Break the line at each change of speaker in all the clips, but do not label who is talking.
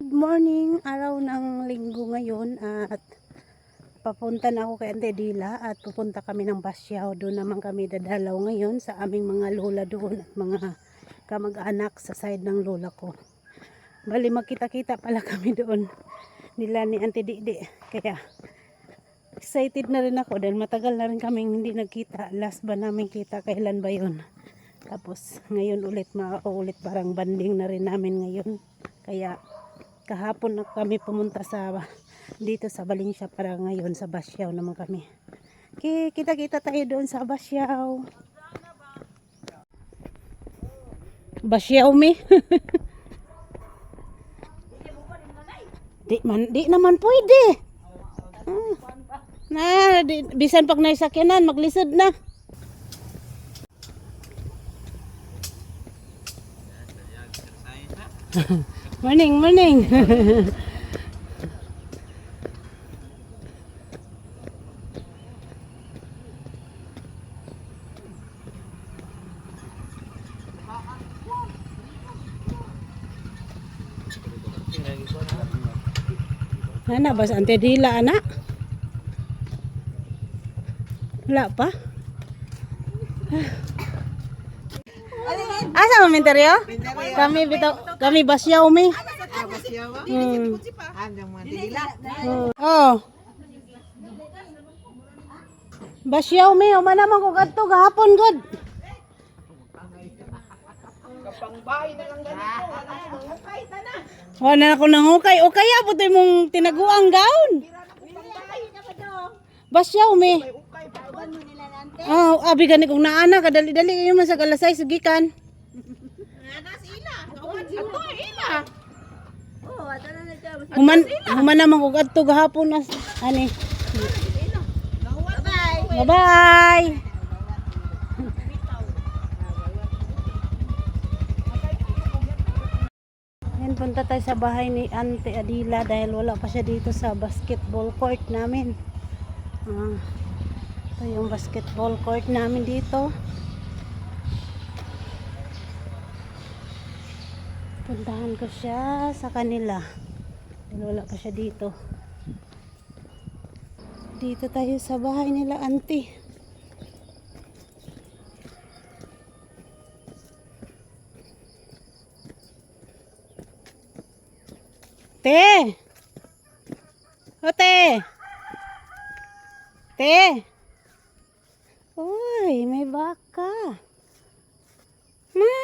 Good morning, araw ng linggo ngayon at papunta na ako kay Ante Dila at pupunta kami ng Basyaw. Doon naman kami dadalaw ngayon sa aming mga lola doon at mga kamag-anak sa side ng lola ko. Bali magkita-kita pala kami doon nila ni Ante Didi. Kaya excited na rin ako dahil matagal na rin kaming hindi nagkita. Last ba namin kita, kailan ba yun? Tapos ngayon ulit maulit, parang banding na rin namin ngayon. Kaya kahapon na kami pumunta dito sa Valencia, para ngayon sa Basyaw naman kami. Kita-kita tayo doon sa Basyaw. Basyaw mi. di naman pwede. Bisan pag naisakyanan, maglisod na. Morning. Ana ba sa Ante Dila, anak? Wala pa? Asa mo minteryo? Kami Basyaw mi. Oh. Basyaw mi, o man naman ko kadto gahapon god. Kapangbahay na lang ganito, nangukay ta na. Wala na ko nangukay, o kaya putoy mong tinaguang gaon. Basyaw mi. Oh, abi gani kung naana kadali-dali kayo man sa Galasay sugikan. Human naman kung adto gahapon as ani. Bye-bye. Yan, punta tayo sa bahay ni Ante Adila dahil wala pa siya dito sa basketball court namin. Ito yung basketball court namin dito. Puntahan ko siya sa kanila. Wala pa siya dito. Dito tayo sa bahay nila auntie. Te! O te! Te! Uy, may baka. Ma!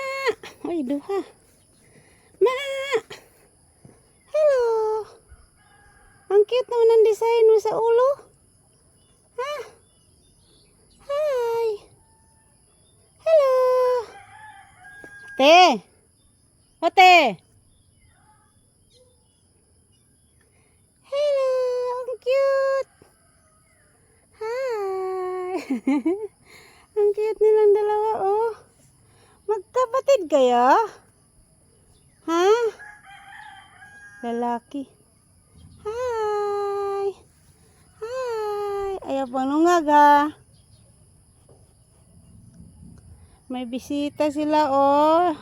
Uy, duha. Ma! Hello! Ang cute naman ang design mo sa ulo. Ha? Hi! Hello! Te! O te! Hello! Ang cute! Hi! Ang cute nilang dalawa, oh. Magkapatid kayo? Ha? Lalaki. Hi! Hi! Ayaw pang lungag, ha? May bisita sila, oh.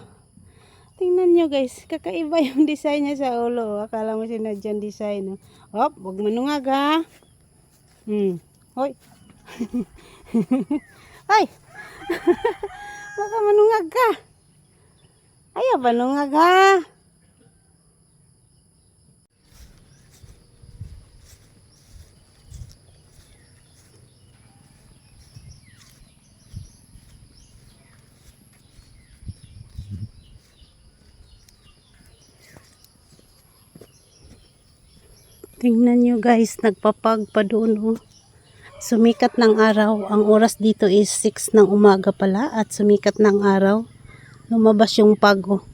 Tingnan nyo, guys. Kakaiba yung design niya sa ulo. Akala mo sinadyan design, oh. Hop, huwag manungag, ha? Hoy. Ay! Baka manungag ka. Ayaw ba nungag, ha? Tingnan nyo, guys, nagpapag pa doon, oh. Sumikat ng araw. Ang oras dito is 6 ng umaga pala at sumikat ng araw. Lumabas yung pag, oh.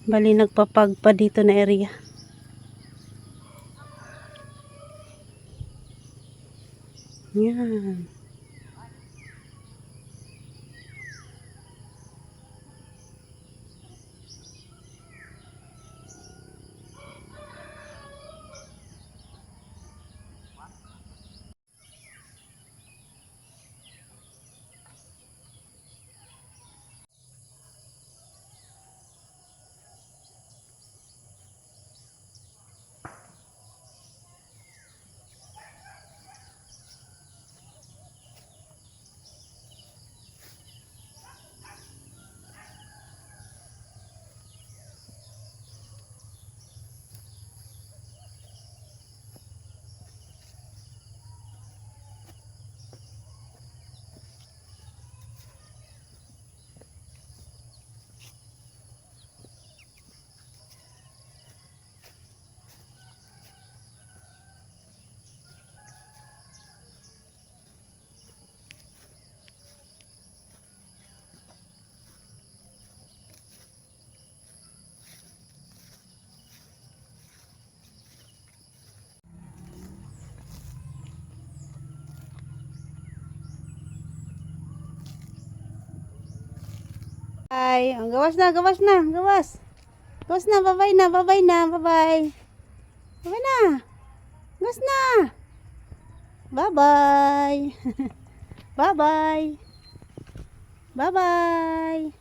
Bali nagpapag pa dito na area. Yan. Ay, ang gawas na, gawas na, gawas. Gawas na, babay na, babay na, babay. Babay na. Gawas na. Bye-bye. Bye-bye. Bye-bye.